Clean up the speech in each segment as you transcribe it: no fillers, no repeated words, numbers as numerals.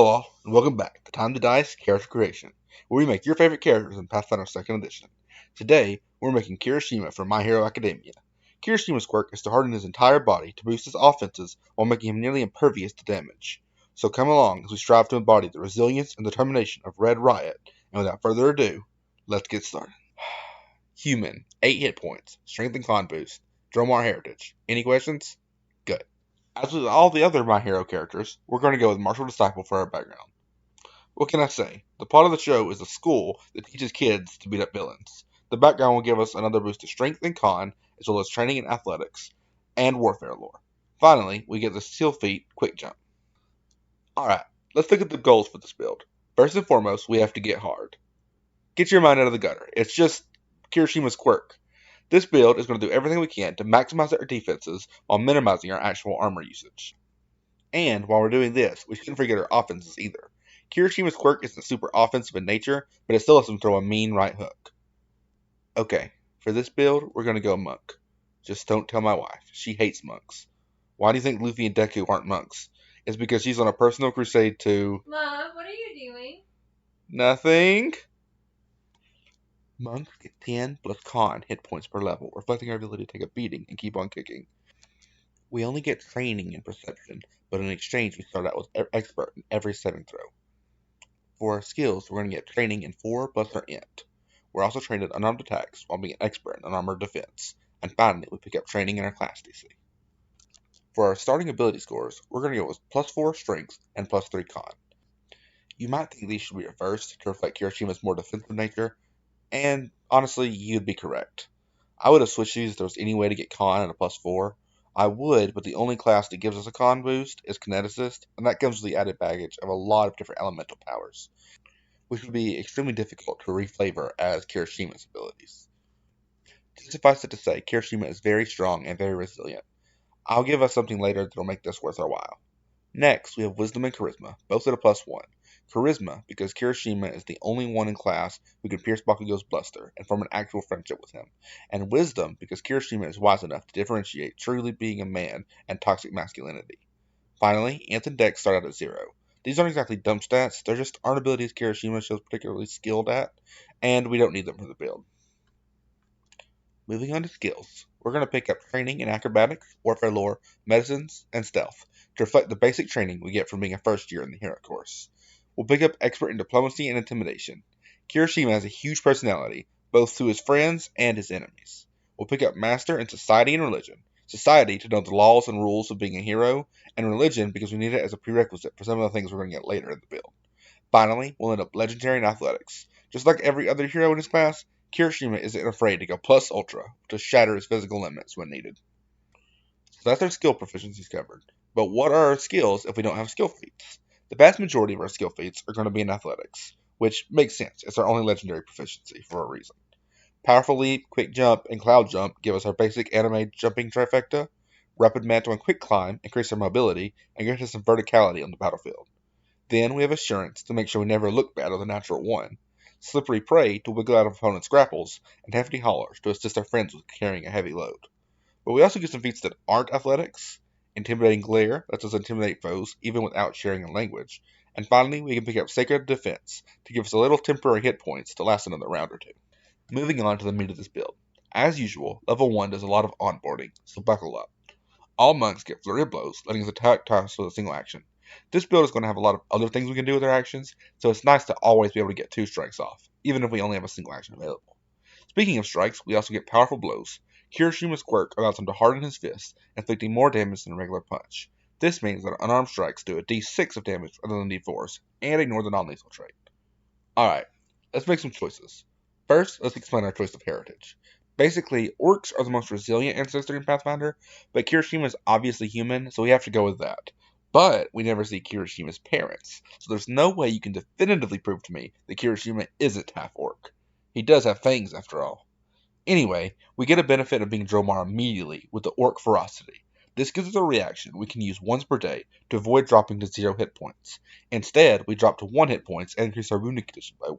Hello all, and welcome back to Time to Dice Character Creation, where we make your favorite characters in Pathfinder 2nd Edition. Today, we're making Kirishima from My Hero Academia. Kirishima's quirk is to harden his entire body to boost his offenses while making him nearly impervious to damage. So come along as we strive to embody the resilience and determination of Red Riot, and without further ado, let's get started. Human, 8 hit points, strength and con boost, Dromar heritage. Any questions? Good. As with all the other My Hero characters, we're going to go with Martial Disciple for our background. What can I say? The plot of the show is a school that teaches kids to beat up villains. The background will give us another boost to strength and con, as well as training in athletics and warfare lore. Finally, we get the Seal Feet Quick Jump. Alright, let's look at the goals for this build. First and foremost, we have to get hard. Get your mind out of the gutter. It's just Kirishima's quirk. This build is going to do everything we can to maximize our defenses while minimizing our actual armor usage. And while we're doing this, we shouldn't forget our offenses either. Kirishima's quirk isn't super offensive in nature, but it still lets him throw a mean right hook. Okay, for this build, we're going to go monk. Just don't tell my wife. She hates monks. Why do you think Luffy and Deku aren't monks? It's because she's on a personal crusade to... Mom, what are you doing? Nothing. Monks get 10 plus con hit points per level, reflecting our ability to take a beating and keep on kicking. We only get training and perception, but in exchange we start out with expert in every saving throw. For our skills, we're going to get training in 4 plus our int. We're also trained in unarmed attacks while being an expert in unarmored defense. And finally, we pick up training in our class DC. For our starting ability scores, we're going to go with plus 4 strength and plus 3 con. You might think these should be reversed to reflect Kirishima's more defensive nature, and honestly, you'd be correct. I would have switched these if there was any way to get con at a plus 4. I would, but the only class that gives us a con boost is Kineticist, and that comes with the added baggage of a lot of different elemental powers, which would be extremely difficult to reflavor as Kirishima's abilities. Suffice it to say, Kirishima is very strong and very resilient. I'll give us something later that'll make this worth our while. Next, we have Wisdom and Charisma, both at a plus 1. Charisma, because Kirishima is the only one in class who can pierce Bakugo's bluster and form an actual friendship with him. And Wisdom, because Kirishima is wise enough to differentiate truly being a man and toxic masculinity. Finally, Int and Dex start out at 0. These aren't exactly dumb stats, they're just aren't abilities Kirishima shows particularly skilled at, and we don't need them for the build. Moving on to skills, we're going to pick up training in acrobatics, warfare lore, medicines, and stealth to reflect the basic training we get from being a first year in the hero course. We'll pick up expert in diplomacy and intimidation. Kirishima has a huge personality, both to his friends and his enemies. We'll pick up master in society and religion. Society to know the laws and rules of being a hero, and religion because we need it as a prerequisite for some of the things we're going to get later in the build. Finally, we'll end up legendary in athletics. Just like every other hero in his class, Kirishima isn't afraid to go plus ultra to shatter his physical limits when needed. So that's our skill proficiencies covered. But what are our skills if we don't have skill feats? The vast majority of our skill feats are going to be in athletics, which makes sense. It's our only legendary proficiency for a reason. Powerful Leap, Quick Jump, and Cloud Jump give us our basic anime jumping trifecta. Rapid Mantle and Quick Climb increase our mobility and grant us some verticality on the battlefield. Then we have Assurance to make sure we never look bad with a natural 1. Slippery Prey to wiggle out of opponents' grapples, and Hefty Hollers to assist our friends with carrying a heavy load. But we also get some feats that aren't athletics. Intimidating Glare lets us intimidate foes even without sharing a language. And finally, we can pick up Sacred Defense to give us a little temporary hit points to last another round or two. Moving on to the meat of this build. As usual, level 1 does a lot of onboarding, so buckle up. All monks get Flurry of Blows, letting us attack tasks with a single action. This build is going to have a lot of other things we can do with our actions, so it's nice to always be able to get 2 strikes off, even if we only have a single action available. Speaking of strikes, we also get Powerful Blows. Kirishima's quirk allows him to harden his fists, inflicting more damage than a regular punch. This means that unarmed strikes do a d6 of damage rather than d4s, and ignore the non-lethal trait. Alright, let's make some choices. First, let's explain our choice of heritage. Basically, orcs are the most resilient ancestor in Pathfinder, but Kirishima is obviously human, so we have to go with that. But we never see Kirishima's parents, so there's no way you can definitively prove to me that Kirishima isn't half orc. He does have fangs after all. Anyway, we get a benefit of being Dromar immediately with the Orc Ferocity. This gives us a reaction we can use once per day to avoid dropping to 0 hit points. Instead, we drop to 1 hit points and increase our wounding condition by 1.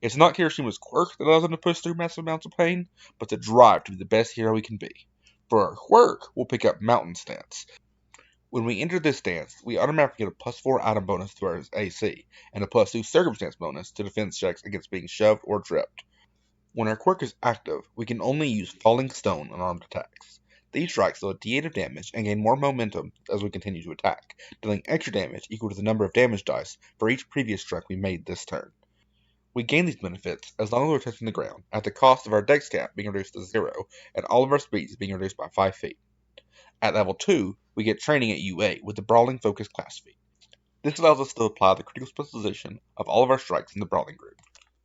It's not Kirishima's quirk that allows him to push through massive amounts of pain, but the drive to be the best hero he can be. For our quirk, we'll pick up Mountain Stance. When we enter this stance, we automatically get a +4 item bonus to our AC, and a +2 circumstance bonus to defense checks against being shoved or tripped. When our quirk is active, we can only use Falling Stone on armed attacks. These strikes deal a d8 of damage and gain more momentum as we continue to attack, dealing extra damage equal to the number of damage dice for each previous strike we made this turn. We gain these benefits as long as we're touching the ground, at the cost of our dex cap being reduced to 0 and all of our speeds being reduced by 5 feet. At level 2, we get training at UA with the Brawling Focus class feat. This allows us to apply the critical specialization of all of our strikes in the Brawling group.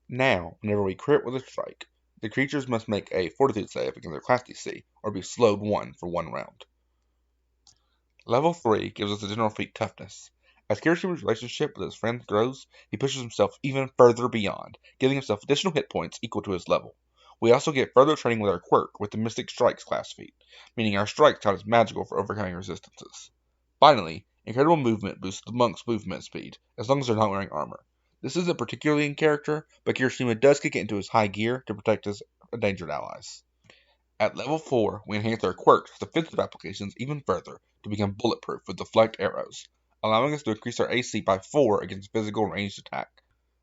Now, whenever we crit with a strike, the creatures must make a Fortitude save against their class DC, or be slowed 1 for 1 round. Level 3 gives us a general feat Toughness. As Kirishima's relationship with his friends grows, he pushes himself even further beyond, giving himself additional hit points equal to his level. We also get further training with our quirk with the Mystic Strikes class feat, meaning our strikes count as magical for overcoming resistances. Finally, incredible movement boosts the monk's movement speed, as long as they're not wearing armor. This isn't particularly in character, but Kirishima does kick it into his high gear to protect his endangered allies. At level 4, we enhance our quirk's defensive applications even further to become bulletproof with deflect arrows, allowing us to increase our AC by 4 against physical ranged attack.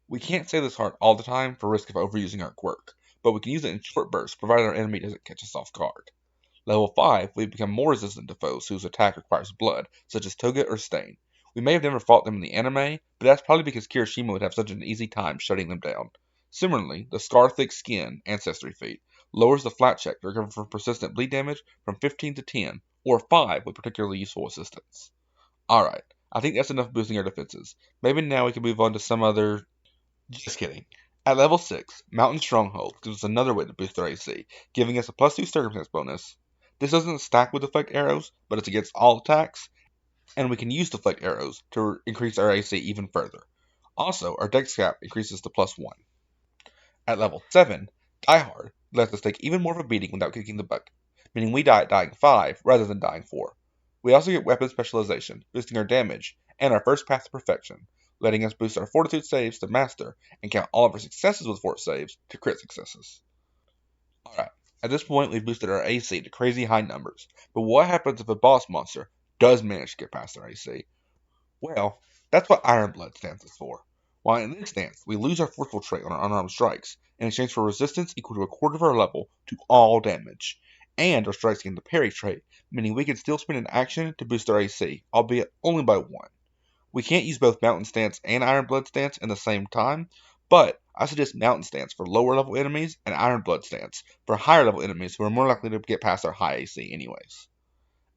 We can't say this hard all the time for risk of overusing our quirk, but we can use it in short bursts provided our enemy doesn't catch us off guard. Level 5, we become more resistant to foes whose attack requires blood, such as Toga or Stain. We may have never fought them in the anime, but that's probably because Kirishima would have such an easy time shutting them down. Similarly, the Scar Thick Skin Ancestry feat lowers the flat check to recover from persistent bleed damage from 15 to 10, or 5 with particularly useful assistance. Alright, I think that's enough boosting our defenses. Maybe now we can move on to some other. Just kidding. At level 6, Mountain Stronghold gives us another way to boost our AC, giving us a +2 circumstance bonus. This doesn't stack with deflect arrows, but it's against all attacks, and we can use deflect arrows to increase our AC even further. Also, our dex cap increases to +1. At level 7, Die Hard lets us take even more of a beating without kicking the bucket, meaning we die at dying 5 rather than dying 4. We also get weapon specialization, boosting our damage, and our first path to perfection, letting us boost our fortitude saves to master and count all of our successes with fort saves to crit successes. Alright, at this point we've boosted our AC to crazy high numbers, but what happens if a boss monster does manage to get past our AC? Well, that's what Iron Blood stance is for. While in this stance, we lose our forceful trait on our unarmed strikes, in exchange for resistance equal to a quarter of our level to all damage. And our strikes gain the parry trait, meaning we can still spend an action to boost our AC, albeit only by 1. We can't use both Mountain Stance and Iron Blood Stance in the same time, but I suggest Mountain Stance for lower level enemies and Iron Blood Stance for higher level enemies who are more likely to get past our high AC anyways.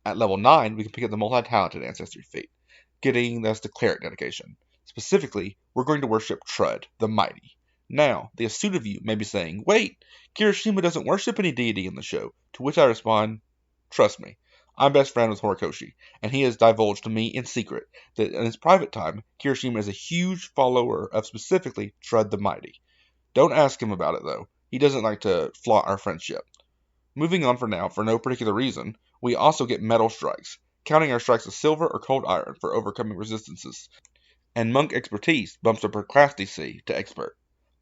At level 9, we can pick up the Multi-Talented Ancestry feat, getting us to Cleric dedication. Specifically, we're going to worship Trud, the Mighty. Now, the astute of you may be saying, wait, Kirishima doesn't worship any deity in the show, to which I respond, trust me, I'm best friend with Horikoshi, and he has divulged to me in secret that in his private time, Kirishima is a huge follower of specifically Trud the Mighty. Don't ask him about it though, he doesn't like to flaunt our friendship. Moving on for now, for no particular reason, we also get Metal Strikes, counting our strikes as silver or cold iron for overcoming resistances, and Monk Expertise bumps up our class DC to Expert.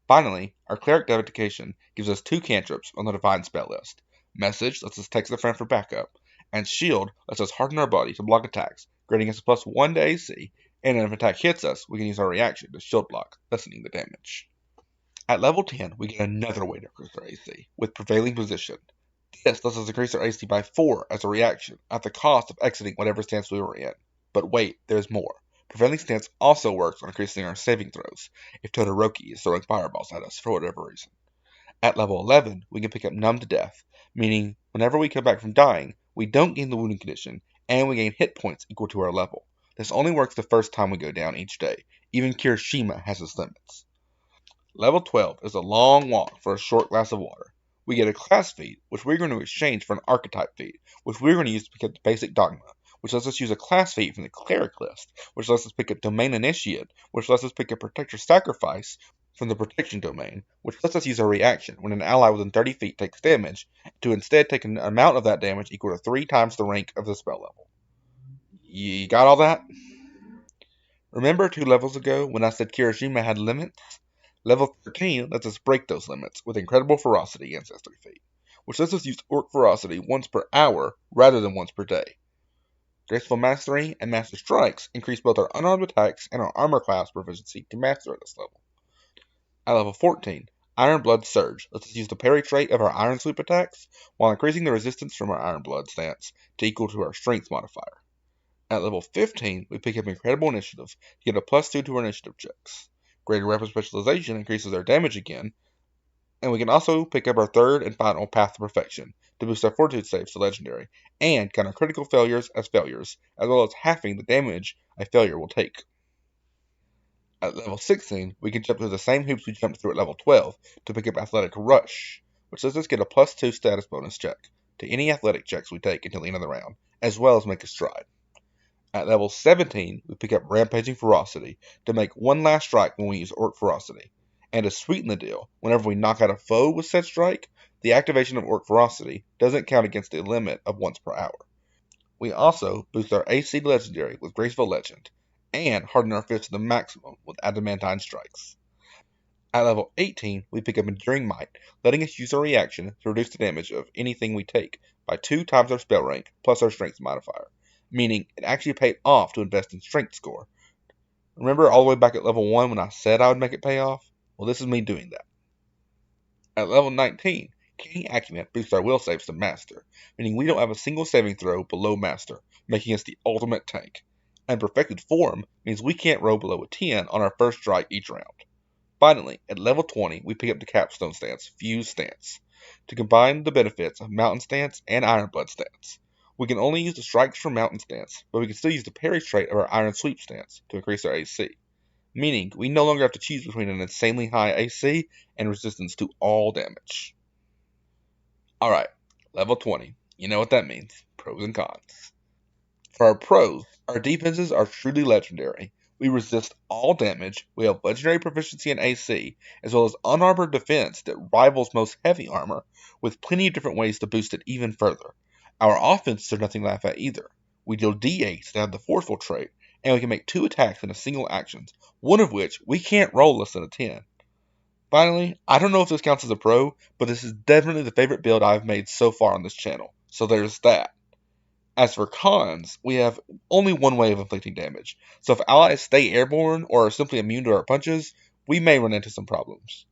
Finally, our Cleric dedication gives us 2 cantrips on the Divine spell list. Message lets us text a friend for backup, and Shield lets us harden our body to block attacks, granting us a +1 to AC, and if an attack hits us, we can use our reaction to shield block, lessening the damage. At level 10, we get another way to increase our AC, with Prevailing Position. This lets us increase our AC by 4 as a reaction, at the cost of exiting whatever stance we were in. But wait, there's more. Prevailing Stance also works on increasing our saving throws, if Todoroki is throwing fireballs at us for whatever reason. At level 11, we can pick up Numb to Death, meaning whenever we come back from dying, we don't gain the wounding condition, and we gain hit points equal to our level. This only works the first time we go down each day. Even Kirishima has its limits. Level 12 is a long walk for a short glass of water. We get a class feat, which we're going to exchange for an archetype feat, which we're going to use to pick up the basic dogma, which lets us use a class feat from the cleric list, which lets us pick up domain initiate, which lets us pick up protector sacrifice from the protection domain, which lets us use a reaction when an ally within 30 feet takes damage, to instead take an amount of that damage equal to 3 times the rank of the spell level. You got all that? Remember 2 levels ago when I said Kirishima had limits? Level 13 lets us break those limits with Incredible Ferocity Ancestry feat, which lets us use Orc Ferocity once per hour rather than once per day. Graceful Mastery and Master Strikes increase both our unarmed attacks and our armor class proficiency to master at this level. At level 14, Iron Blood Surge lets us use the parry trait of our Iron Sweep attacks while increasing the resistance from our Iron Blood stance to equal to our Strength modifier. At level 15, we pick up Incredible Initiative to get a +2 to our initiative checks. Greater Weapon Specialization increases our damage again, and we can also pick up our third and final Path to Perfection to boost our Fortitude saves to Legendary, and count our critical failures, as well as halving the damage a failure will take. At level 16, we can jump through the same hoops we jumped through at level 12 to pick up Athletic Rush, which lets us get a +2 status bonus check to any athletic checks we take until the end of the round, as well as make a stride. At level 17, we pick up Rampaging Ferocity to make one last strike when we use Orc Ferocity. And to sweeten the deal, whenever we knock out a foe with said strike, the activation of Orc Ferocity doesn't count against the limit of once per hour. We also boost our AC Legendary with Graceful Legend, and harden our fists to the maximum with Adamantine Strikes. At level 18, we pick up Enduring Might, letting us use our reaction to reduce the damage of anything we take by 2 times our spell rank plus our strength modifier, meaning it actually paid off to invest in strength score. Remember all the way back at level 1 when I said I would make it pay off? Well, this is me doing that. At level 19, King Acumen boosts our will saves to Master, meaning we don't have a single saving throw below Master, making us the ultimate tank. And Perfected Form means we can't roll below a 10 on our first strike each round. Finally, at level 20, we pick up the capstone stance, Fuse Stance, to combine the benefits of Mountain Stance and Iron Blood Stance. We can only use the strikes from Mountain Stance, but we can still use the parry trait of our Iron Sweep Stance to increase our AC, meaning we no longer have to choose between an insanely high AC and resistance to all damage. Alright, level 20. You know what that means. Pros and cons. For our pros, our defenses are truly legendary. We resist all damage, we have legendary proficiency in AC, as well as unarmored defense that rivals most heavy armor, with plenty of different ways to boost it even further. Our offenses are nothing to laugh at either. We deal D8 to have the forceful trait, and we can make 2 attacks in a single action, one of which we can't roll less than a 10. Finally, I don't know if this counts as a pro, but this is definitely the favorite build I've made so far on this channel, so there's that. As for cons, we have only one way of inflicting damage, so if allies stay airborne or are simply immune to our punches, we may run into some problems.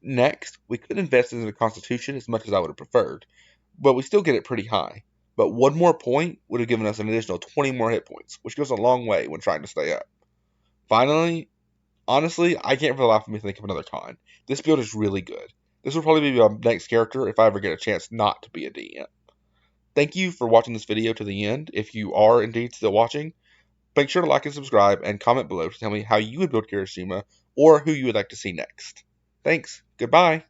Next, we could invest in the Constitution as much as I would have preferred, but we still get it pretty high. But one more point would have given us an additional 20 more hit points, which goes a long way when trying to stay up. Finally, honestly, I can't for the life of me think of another con. This build is really good. This will probably be my next character if I ever get a chance not to be a DM. Thank you for watching this video to the end, if you are indeed still watching. Make sure to like and subscribe and comment below to tell me how you would build Kirishima or who you would like to see next. Thanks. Goodbye.